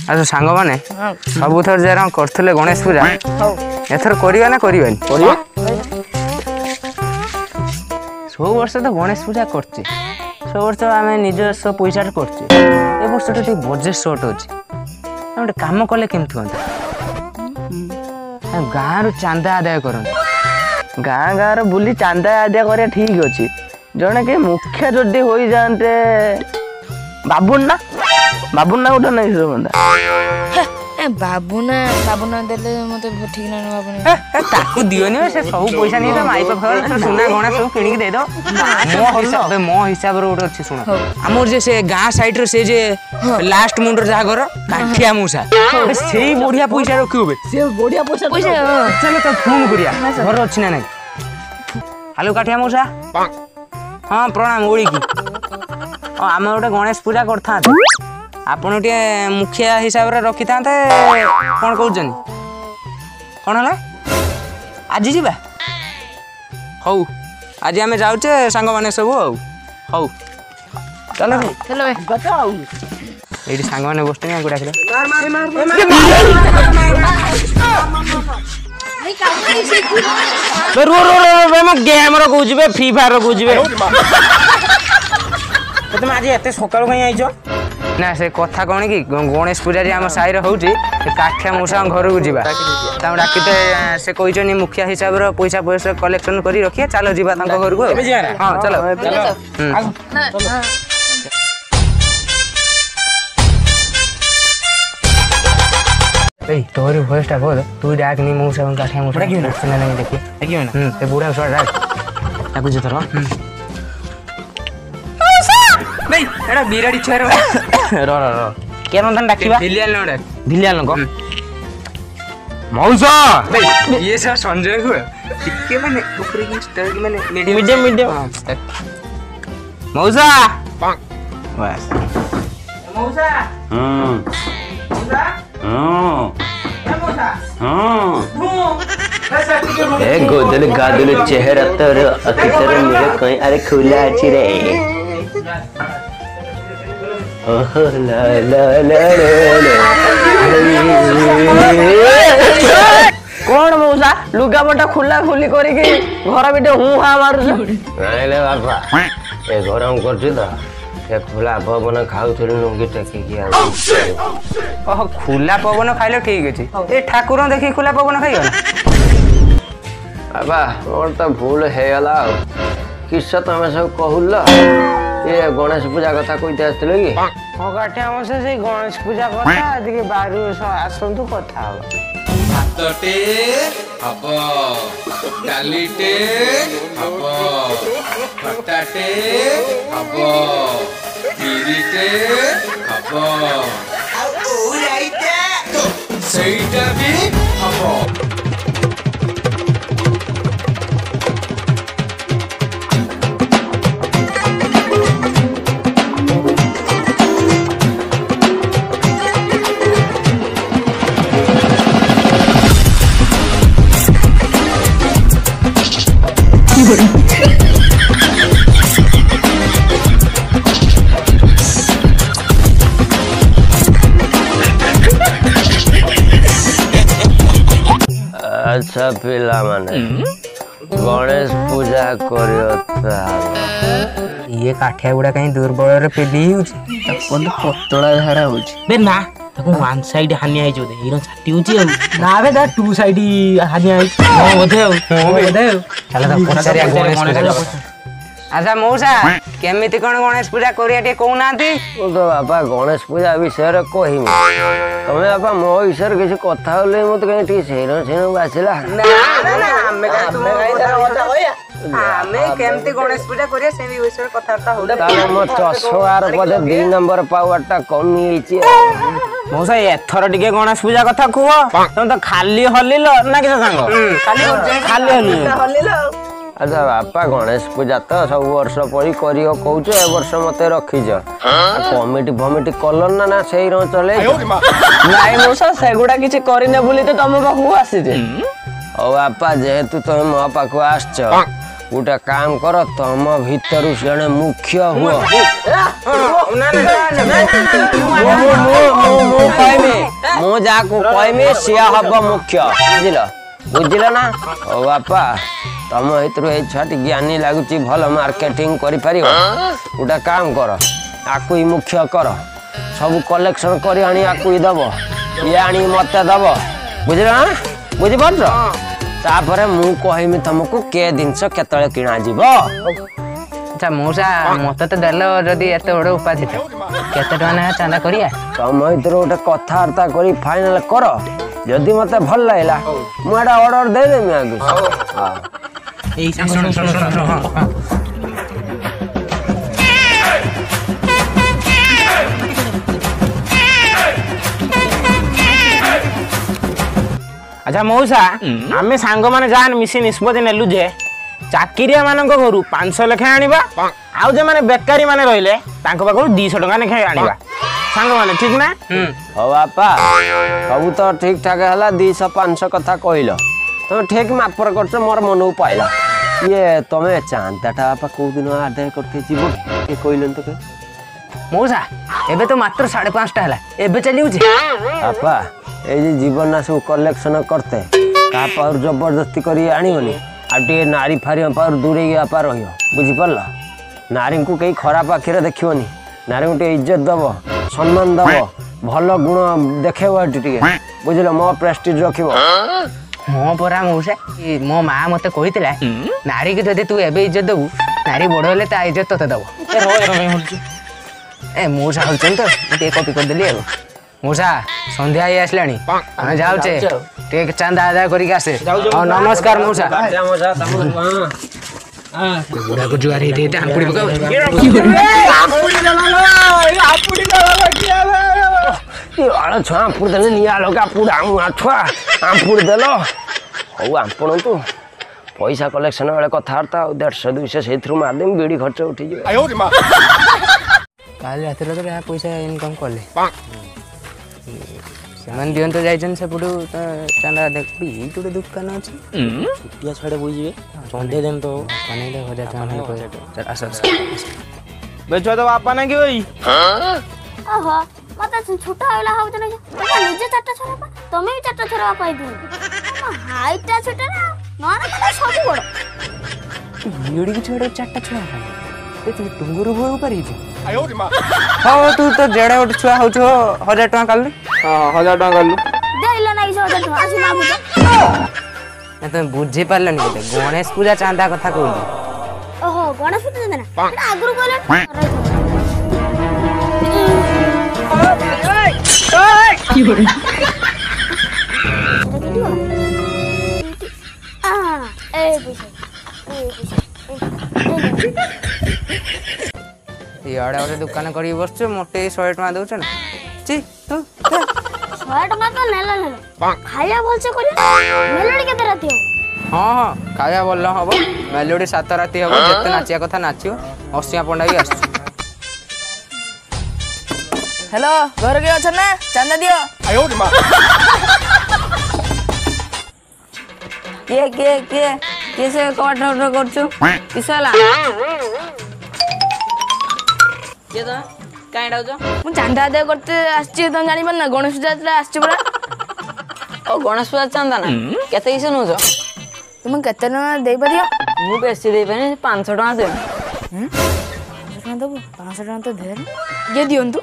अच्छा सांग माने सब थर जरा करथले गणेश पूजा एथर करिया ना करियानी करिया सब वर्ष तो गणेश पूजा करछे सब वर्ष आमे निजस्व पैसा करछे ए वर्ष तो बजेट शॉर्ट अछि हम काम कले केमथि होंता गाँ रु चांदा आदाय करन गाँ गाँ बुली चांदा आदाय करे ठीक अछि जने के मुख्य जदी होई जानते बाबुना गोटे नहीं बंदा बाबुना देले मते ठीक ना बाबुना ताकू दियोनी से सब पैसा नहीं तो माई पाखर सुना गणा सब किनी के दे दो मो हिसाब रो अछि सुन हमर जे से गां साइड रो से जे लास्ट मुंडर जा घर काठिया मूसा सेही बढ़िया पैसा रखिबे से बढ़िया पैसा चलो तो फोन करिया घर अछि ना नहीं हेलो काठिया मूसा हां प्रणाम ओड़ी की आम गोटे गणेश पूजा करता आपण टे मुखिया हिसाब रे रखी था कौन कहन कौन है आज जीवा हौ आज आम जाऊे सांग मैंने सब हौ चलो चलो बताओ ये सांग मैंने बसते गुड़ा गेम रखुचे फ्री फायर रखुचे तुम आज एत सका कहीं आईच ना से कथा कौन कि गणेश पूजा आम साई होची काठिया मूसा घर को जावा डाकते से कहते मुखिया हिसाब रे पैसा पैसा कलेक्शन कर रखिए चलो जीवा घर को हाँ चलो तोरी भयस टा बोल तू डाक नहीं मूसा काठिया मूसा देखिए बुढ़ा डाक थर नहीं एड़ा बिराड़ी छुआ रो के नंदन डाकिबा धिलियाल न डाक धिलियाल न मौसा ये सब संजय को टिके माने ऊपर की स्टार की माने मीडियम मौसा बस मौसा ए गोदल गादल चेहरा तर अति तर मेरे कहीं अरे खुला अछि रे ओह ला ला ला कौन मौसा लुगा बटा खुला खुली करी के घर बिटे हूं हा मारू ले बाबा ए गरम करछु त ए खुला पवन खाउथुल लुंगी टेकी के ओह खुला पवन खाइलो ठीक अछि ए ठाकुर देखि खुला पवन खाइयो बाबा और तो भूल है गला किस्सा तमे सब कहूल ये गणेश पूजा कथा कइते आस्थिल कि हो काठिया मूसा से गणेश पूजा कथा दिके बारू आसंतु कथा भातटे हब डालीटे हब खटाटे हब गिरीटे हब ସେଇଟା ବି ହବ अच्छा पिला माने गणेश पूजा करियो ये काठिया गुड़ा कहीं दुर्बल रे पेली होछ तपन पतला धारा होछ बे ना ताको वन साइड हानि आइ जोदे हिरो छाटी होची ना बे दा टू साइड हानि आइ हो बोधे चला ता पचारिया गणेश पूजा अच्छा मौसा केमिति कोन गणेश पूजा करिया टे कहू नांती ओ तो बाबा गणेश पूजा विषय रे कहिम तमे बाबा मो विषय किछ कथा होले मत कहीं टी सेनो बासिला ना हमें केमती गणेश पूजा करिया से विषय कथा होले ताले मो 100 पदे 2 नंबर पावर टा कमी हिची मौसा एथर टिके गणेश पूजा कथा कुह तुम तो खाली हलिलो ना कि सांग खाली हलिलो अच्छा बापा गणेश पूजा तो सब वर्ष पड़ी करियो कहूछ ए वर्ष मते रखिज कमिटी फमिटी कलर ना ना सेही रो चले नाइ मौसा सेगुडा किछि करिने बोली तो तुम पाखु आसी जे ओ बापा जेहेतु तुम मो पाखु आछछ गोटे काम कर तुम भितर जड़े मुख्य हुआ मु जाको कहमी सी हम मुख्य बुझल बुझल ना ओ बापा तुम भर ये छुआटी ज्ञानी लगुच भल मार्केटिंग करि पारिबो गोटे काम कर आकु ही मुख्य कर सब कलेक्शन कर आनी आकु ही दब ये आनी मत दब बुझल ना बुझिपार तापर मु कहमी तुमको के जिनस केतले किणा जीव अच्छा मौसा मत तो देल जदि एत बड़ उपाधि केते टका ना चांदा करिया तुम भर गोटे कथबार्ता करी फाइनल कर जदि मत भल लगला मुझे ऑर्डर दे देमी आगु अच्छा मौसा आम सांग मैंने जान मिसी निष्पत्ति नेलु जे चाकिरिया मान घर 500 लेखा आनिबा आउ जे माने बेकारी माने रहिले तांको पाखु 200 टका लेखा आनिबा सांग माने ठीक ना हो बापा सब तो ठीक ठाक है 200-500 कथा कहल तुम ठीक मापर कर मोर मन पाइला ये तुम्हें चांदाटा बापा कौ दिन आदाय करते जीव ये कहलन तो मौसा एबे तो मात्र 5.5 टा हला एबे चली उछे बापा ये जीवन ना सब कलेक्शन करते का पावर जबरदस्ती करी आनिबनी आ टे नारी फारी पावर दूरे बापा रहियो बुझी पारला नारी को कई खराब आखिरे देखियोनी नारी को इज्जत दब सम्मान दब भल गुण देखेबो टिके बुझलो मो प्रेस्टीज रखिबो हाँ परा मौसा मो माँ मत कही नारी की जब तू एबे इज्जत दबू नारी बड़ हेले ता इज्जत तते दब ए मौसा हल चल तो मुझे कॉपी कर देली मौसा संध्या ही आसलानी आमे जाउचे टेक चांदा आदाय करिक आसे नमस्कार मौसा बुढ़ा को जुआर ही दे आंपुड़ी पकाओ आलो छुआ आंपुड़ देले निया लगा पुड़ा छुआ आंपुड़ देलो हौ आपण तू पैसा कलेक्शन बेले कथबार्ता 150-200 से मार देम बीड़ी खर्च उठी जाए काल रात तो पैसा इनकम कले ସେମାନେ ଦିଅନ୍ତୁ ଯାଇଛନ୍ତି ସେପଟୁ ଚାନ୍ଦା ଦେଖି ଗୋଟେ ଦୋକାନ ଅଛି ଛୁଟିଆ ଛାଡ଼େ ବୁଝିବେ ସନ୍ଧ୍ୟା ଦେମ ତ ପାଣିରେ 1000 ଟଙ୍କା ଆସ ଆସ ବେଚୁଆ ତ ବାପା ନା କି ଭାଇ ଓହୋ ମତେ ଛୋଟ ହେଇଲା ହଉଛ ନା ନିଜେ ଚାରଟା ଛରା ତମେ ବି ଚାରଟା ଛରା ପାଇ ଦିଅ ହାଇଟଟା ଛୋଟ ନା ନା ସବୁ ବଡ଼ ଭିଡିକି ଛଡା ଚାରଟା ଛୁଆ ଏ ତୁ ଟୁଙ୍ଗୁରୁ ଭୋଗ କରିଛୁ ହଁ ତୁ ତ ଜେଡା ଗୋଟେ ଛୁଆ ହଉଛୁ 1000 ଟଙ୍କା କାଲି ହଁ 1000 ଟଙ୍କା କାଲୁ ଦେଇଲା ନାଇଁ 1000 ଟଙ୍କା ଆସି ମାଗୁଛ ନା ତମେ ବୁଝି ପାରିଲନି କେତେ ଗଣେଶ ପୂଜା ଚାନ୍ଦା କଥା କହୁଛି ଓହୋ ଗଣେଶ ପୂଜା ଦେନା ଏଟା ଆଗରୁ କହିଲେ কি হরে इआड़े गोटे दुकान कर बस मोटे 100 टका दौच ना ची तू 100 टका तो नेला खाया भलसे करिया मेलोडी केते राती हो हाँ हाँ खाया भल हम मेलोडी 7 राती हम जिते नाचिया कथा नाचियो असिया पंडा भी आस हेलो घर के अच्छा ना चंदा दियो के से कट ऑर्डर करछु किसला के तो काई डाउजो मु चंदा दे करते आछि त जानि मन ना गणेश पूजा आछि बरा ओ गणेश पूजा चंदा ना केते किसे नोजो तुम केते ना दे परियो मु बेसी दे पानी 500 टका दे 500 टका दबो 500 टका तो दे ये दियंतु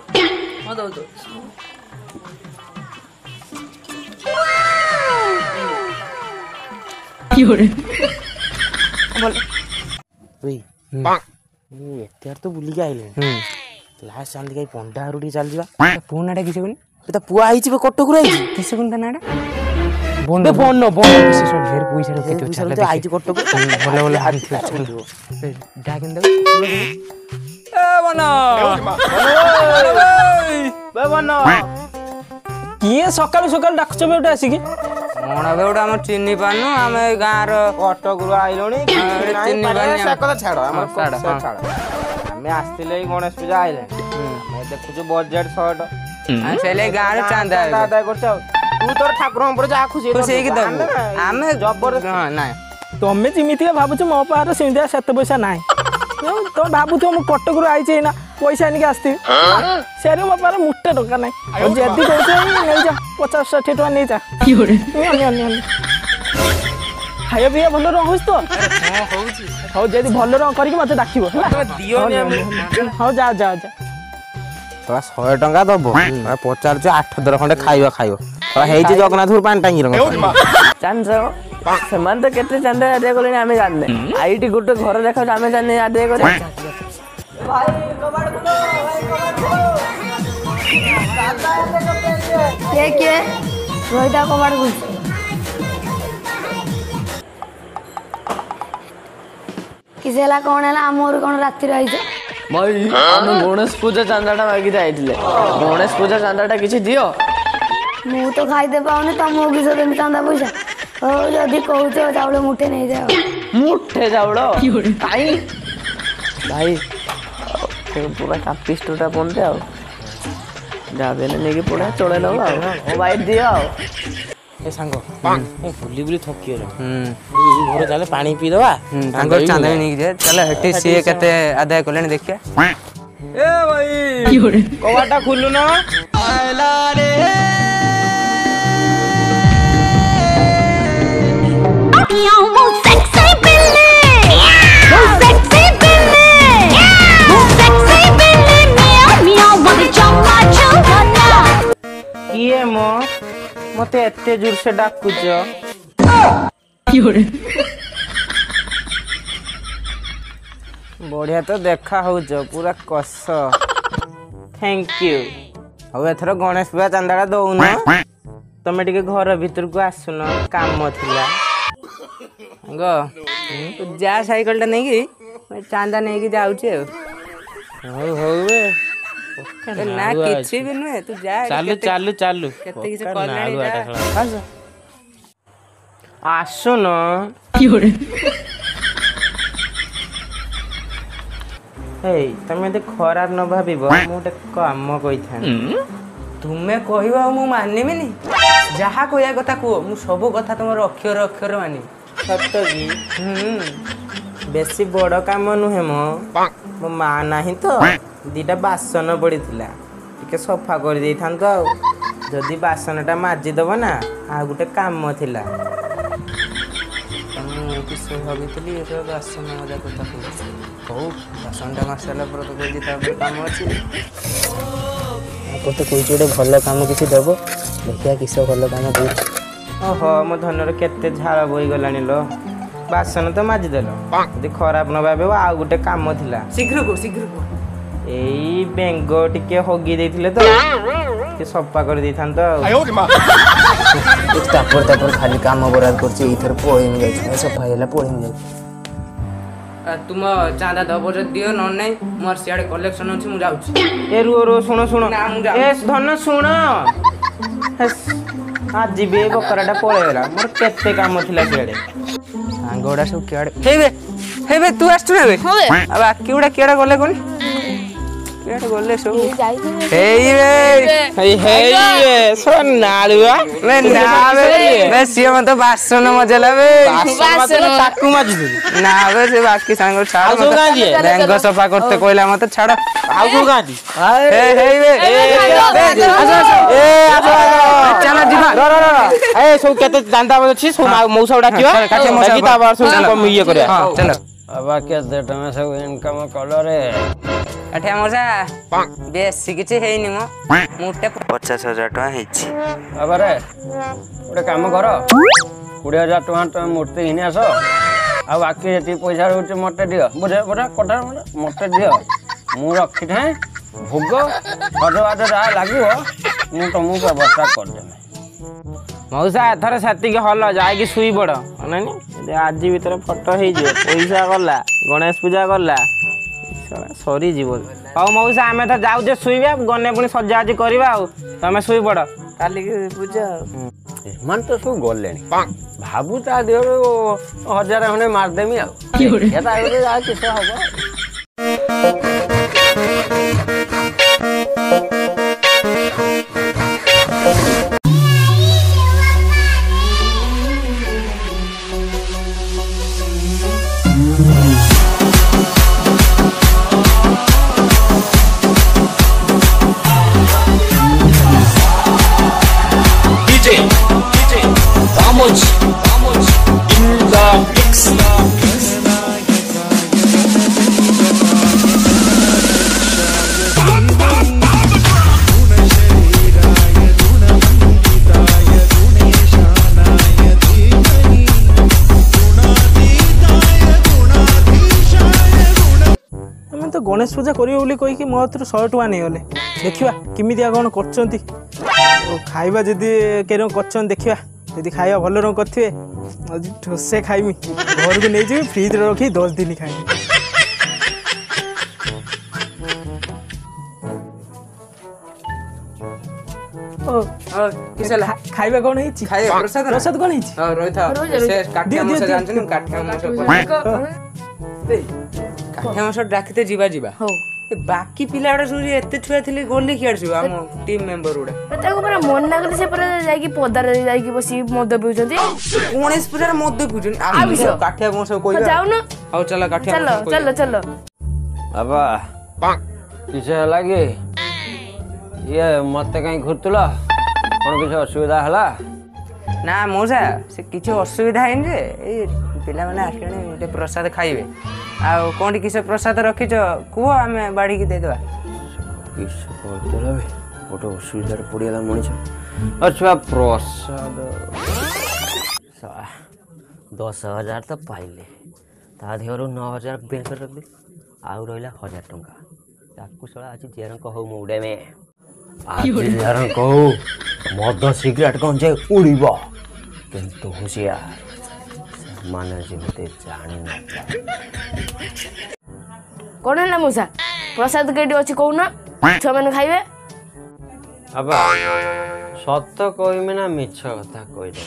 म दउ तो की होरे बोल ओई एत्यार तो बुली के आइले लास्ट चांदी काई पंडा हरुडी चल जीवा पुआ नाटा किसे कोनी त पुआ आइछि बे कटक रु आइछि किसे कोनी त नाटा बंद बंद बंद किसे सब ढेर पैसा रखे तो आइछि कटक बोले बोले हाथ डाकिन दे ए बनो बे बनो किए सकाल सकाल डाकछ बेटा आसी की मन बेउडा हम चिन्नी पानु हम गाँर कटक रु आइलोनी चिन्नी पानी से कथा छाड़ हम छाड़ हमें आस्तिले गणेश पूजा आइले मैं देखुछु बजट 100 सेले गाँर चांदा आदाय करछ तू तोर ठाकुर ऊपर जा खुशी खुशी की दब हमें जबरदस्त हां ना तू ତମେ ଯେମିତିକା ଭାବୁଛ ମୋ ପାଖରେ ସେମିତିକା ସେତେ ପଇସା ନାହିଁ। ତମେ ଭାବୁଥିବ ମୁଁ କଟକରୁ ଆଇଛି ଏଇନା ପଇସା ଆଣିକି ଆସିଥିବି ସେରେ ମୋ ପାଖରେ ମୁଟେ ଟଙ୍କା ନାହିଁ। ଆଉ ଯଦି କହୁଛ ନେଇଯା 50-60 ଟଙ୍କା ନେଇଯା। ଖାଇବା ପିଇବା ଭଲ ରହୁଛି ତ? ହଉ ଯଦି ଭଲ ରଙ୍ଗ କରିକି ମତେ ଡାକିବ ହେଲା। ହଉ ଯା ଯା ଯା। 100 ଟଙ୍କା ଦବ ପଚାରୁଛୁ 8-10 ଖଣ୍ଡେ ଖାଇବା ଖାଇବ ହେଇଛି ଜଗନ୍ନାଥପୁର ପାଣି ଟାଙ୍କିର ଜାଣିଛ ସେମାନେ ତ କେତେ ଚାନ୍ଦା ଆଦାୟ କଲେଣି ଆମେ ଜାଣିନେ। ଆଇଟି ଗୋଟେ ଘର ଦେଖାଉଛି ଆମେ ଜାଣିନେ ଆଦାୟ କରିବା। କିଏ ରୋହିତା କବାଟ ଖୋଲୁଛି। କିଛି ହେଲା କଣ ହେଲା ଆମ ଘରୁ କଣ ରାତିରେ ଆଇଛ? ଭାଇ ଆମେ ଗଣେଶ ପୂଜା ଚାନ୍ଦାଟା ମାଗିତେ ଆଇଥିଲେ। ଗଣେଶ ପୂଜା ଚାନ୍ଦାଟା କିଛି ଦିଅ। ମୁଁ ତ ଖାଇତେ ପାଉନି ତମକୁ କିସ ଦେବି ଚାନ୍ଦା ପଇସା? ହଉ ଯଦି କହୁଛ ଚାଉଳ ମୁଠେ ନେଇଯାଅ। ମୁଠେ ଚାଉଳ କାଇଁ ଭାଇ ପୁରା କାପିଷ୍ଟଟା ପଣତେ ଆଉ ଯାହା ବି ହେଲେ ନେଇକି ପଡେ ଚଳେଇ ନେବ ଆଉ। ହଉ ଭାଇ ଦିଅ ଆଉ। ଏ ସାଙ୍ଗ ବୁଲି ବୁଲି ଥକିଗଲ ଘର ଚାଲେ ପାଣି ପିଇଦବା ତାଙ୍କର ଚାନ୍ଦା ନେଇକି ଯାଏ। ଚାଲ ହେଠି ସିଏ କେତେ ଆଦାୟ କଲେଣି ଦେଖିବା। ଏ ଭାଇ କବାଟା ଖୋଲୁନ। କିଏ ମୋ ମତେ ଏତେ ଜୋର ସେ ଡାକୁଛ? ବଢିଆ ତ ଦେଖା ହଉଛ ପୁରା କଷ। Thank you. ଆଉ ଏଥର ଗଣେଶ ପୂଜା ଚାନ୍ଦାଟା ଦଉନ। ତମେ ଟିକେ ଘର ଭିତରକୁ ଆସୁନ କାମ ଥିଲା। ଯା ସାଇକେଲଟା ନେଇକି ଚାନ୍ଦା ନେଇକି ଯାଉଛି ଆଉ। ହଉ ହଉ ନା କିଛି ବି ନୁହେଁ ତୁ ଯା। ଚାଲୁ କେତେ କିଛି କଲେଣି ଆସୁନ। ହେଇ ତମେ ଏତେ ଖରାପ ନ ଭାବିବ ମୁଁ ଗୋଟେ କାମ କହିଥାନ୍ତି। ତୁମେ କହିବ ଆଉ ମୁଁ ମାନିବିନି? ଯାହା କହିବା କଥା କୁହ ମୁଁ ସବୁ କଥା ତମର ଅକ୍ଷର ଅକ୍ଷର ମାନିବି। ସତ କି? ବେଶୀ ବଡ଼ କାମ ନୁହେଁ ମୋ ମା ନାହିଁ ତ ଦିଟା ବାସନ ପଡ଼ିଥିଲା ଟିକେ ସଫା କରିଦେଇଥାନ୍ତ। ଆଉ ଯଦି ବାସନଟା ମାଜିଦବ ନା ଆଉ ଗୋଟେ କାମ ଥିଲା। ମୁଁ କିସ ଭାବିଥିଲି ଏସବୁ ବାସନ ମଜା କଥା କହୁଛି। ହଉ ବାସନଟା ମାଜି ସାରିଲା ପରେ ତ କହୁଛି ତାପରେ କାମ ଅଛି। ମୋତେ କହୁଛି ଗୋଟେ ଭଲ କାମ କିଛି ଦେବ ଦେଖିବା କିସ ଭଲ କାମ ଦଉଛି। ଓହୋ ମୋ ଧନର କେତେ ଝାଳ ବୋହିଗଲାଣି ଲୋ। ବାସନ ତ ମାଜିଦେଲ ଯଦି ଖରାପ ନ ଭାବିବ ଆଉ ଗୋଟେ କାମ ଥିଲା। ଶୀଘ୍ର କୁହ ଶୀଘ୍ର କୁହ। ଏଇ ବେଙ୍ଗ ଟିକେ ହଗି ଦେଇଥିଲେ ତ ଟିକେ ସଫା କରିଦେଇଥାନ୍ତ ଆଉ। ତାପରେ ଖାଲି କାମ ବରାଦ କରୁଛି। ଏଇଥର ପଳେଇମି ଯାଉଛି ସଫା ହେଇଗଲା ପଳେଇମି ଯାଉଛି। ତୁମ ଚାନ୍ଦା ଦବ ଯଦି ଦିଅ ନହେଲେ ନାହିଁ ମୋର ସିଆଡ଼େ କଲେକ୍ସନ ଅଛି ମୁଁ ଯାଉଛି। ଏ ରୁହ ଶୁଣ ନା, ମୁଁ ଯାଉଛି। ଏ ଧନ ଶୁଣ ଆଜି ବି ଏ ବକରାଟା ପଳେଇଗଲା। ମୋର କେତେ କାମ ଥିଲା ସିଆଡ଼େ। ସାଙ୍ଗ ଗୁଡ଼ା ସବୁ କିଆଡ଼େ ହେବେ ତୁ ଆସିଛୁ ନା ଏବେ? ଆଉ ବାକି ଗୁଡ଼ା କିଆଡ଼େ ଗଲେ କଣ? କିଆଡ଼େ ଗଲେ ସବୁ? ସିଏ ମତେ ବାସନ ମଜେଇଲା ବେ। ତାକୁ ମାଜିଦେବି ନା ବେ ସେ ବାକି ସାଙ୍ଗ ଛାଡ। ବେଙ୍ଗ ସଫା କରତେ କହିଲା ମତେ ଛାଡ। ଆଉ ସବୁ ଗାଁଠି ଚାଲ ଯିବା। ସବୁ କେତେ ଚାନ୍ଦା ଅଛି ସବୁ ମଉସା ଡାକିବା ଇଏ କରିବା। ଚାଲ ବାବା କେତେ ଟଙ୍କା ସବୁ ଇନକମ କଲରେ? ଏଠି ଆମର ବେଶୀ କିଛି ହେଇନି ମ ମୁଟେ 50,000 ଟଙ୍କା ହେଇଛି। ବାବାରେ ଗୋଟେ କାମ କର 20,000 ଟଙ୍କା ମୂର୍ତ୍ତି ଘିନି ଆସ। ଆଉ ବାକି ଯେତିକି ପଇସା ରହୁଛି ମତେ ଦିଅ। କଟା ମତେ ଦିଅ ମୁଁ ରଖିଥାଏ। ଭୋଗ ସଜବାଜ ଯାହା ଲାଗିବ ମୁଁ ତମକୁ ବ୍ୟବସ୍ଥା କରିଦେବି। ମଉସା ଏଥର ସେତିକି ହଲ ଯାଇକି ଶୋଇ ପଡ। ଆଜି ଭିତରେ ଫଟୋ ହେଇଯିବ ପଇସା ଗଲା ଗଣେଶ ପୂଜା ଗଲା ସରିଯିବ। ହଉ ମଉସା ଆମେ ତ ଯାଉଛେ ଶୋଇବା ଗନେ ପୁଣି ସଜାସଜି କରିବା ଆଉ ତମେ ଶୋଇ ପଡ କାଲିକି ପୂଜା। ଏମାନେ ତ ସବୁ ଗଲେଣି ଭାବୁ ତା ଦେହରୁ 1000 ଖଣ୍ଡେ ମାରିଦେମି ଆଉ ଯାହା କିସ ହବ। तो गणेश पूजा करियो बोली कहिकी मो हाथରୁ 100 टका नै गले देखिबा किमिदिया कोन करचंती खाइबा जदी केरो करचन देखिबा जदी खाइबा भलो रंग करथिबे आज ठोसे खाइमी घर को नै जे फ्रिज रे रखी 10 दिन खाइमी किसला खाइबा कोन हिची खाइबा प्रसाद कोन हिची रोहि था से काठिया मस जानछ न काठिया मस काठिया मस डाकते जीवा जीवा हो ए बाकी पिलाडा सुरी एते छुआ थिले गोली खियाड़ छु हम टीम मेंबर उडा ताको पूरा मन ना गले से पूरा जाई की पदार जाई की बसी मद पिउछंती गणेश पूजा रे मद पिउछन आ काठिया मस कोइ जाऊ न आओ चला काठिया चलो चलो चलो बाबा किसे लागे ये मते कहीं घुरतुला कौन किसी असुविधा हला ना मौसा से किछ असुविधा है जे ए पिला माने आखणे गोटे प्रसाद खाइबे आ कोन किसे प्रसाद रखिछ कुहो हमें बाड़ी की दे देबा किस बोलतला बे फोटो असुविधा रे पड़ियाला मଣିष अच्छा प्रसाद 10,000 तो पाइले ता देहरु 9,000 बैंक रख दे आउ रहिला 1,000 टंका ताकू सळा आज जेरन कहू मुडे में आज जेरन कहू मद सिगरेट कोन जे उड़ीबो किंतु होशियार माने जेते जाने ना कोन है ना मुसा प्रसाद केडी अछि कहू ना छ माने खाइबे अबा सत्य कहइमे ना मिछ कथा कहि दे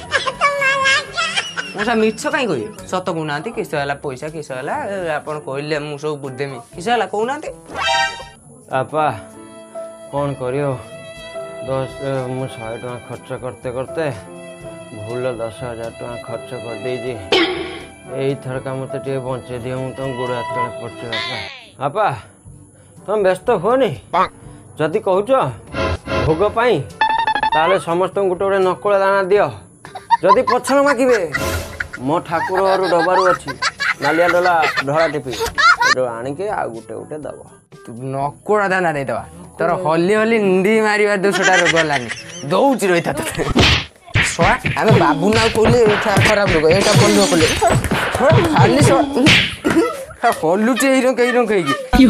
मौसा मिछ काई कहि सत गुनांती किस होला पैसा किस होला आपण कहले मु सब बुद्धेमी किस होला कहउनांती आपा कौन करियो 100 टका खर्च करते करते भूल 10,000 टका खर्च कर दीजिए यही थरका मत टे बंचे दियो मु तुम गोड़ हाथ तले पड़छ आपा तुम व्यस्त हो नी जदि कहूच भोग पाई ताले समस्त गोटे गोटे नकुल दाना दियो जदि पछन मागिबे मो ठाकुर और डबारू अछि नालिया डला ढळा टिपी एडो आनी के आ गोटे गोटे दबो नकुल दाना दे दवा तोर हल्ली हल्ली निंदी मारिबा 200 टा रोग लानी दउच रहिता त सोआ आमे बाबू ना कोले खराब रोग एटा बंद कोले खाली सो हल्लु चेइरो कइरो कइकी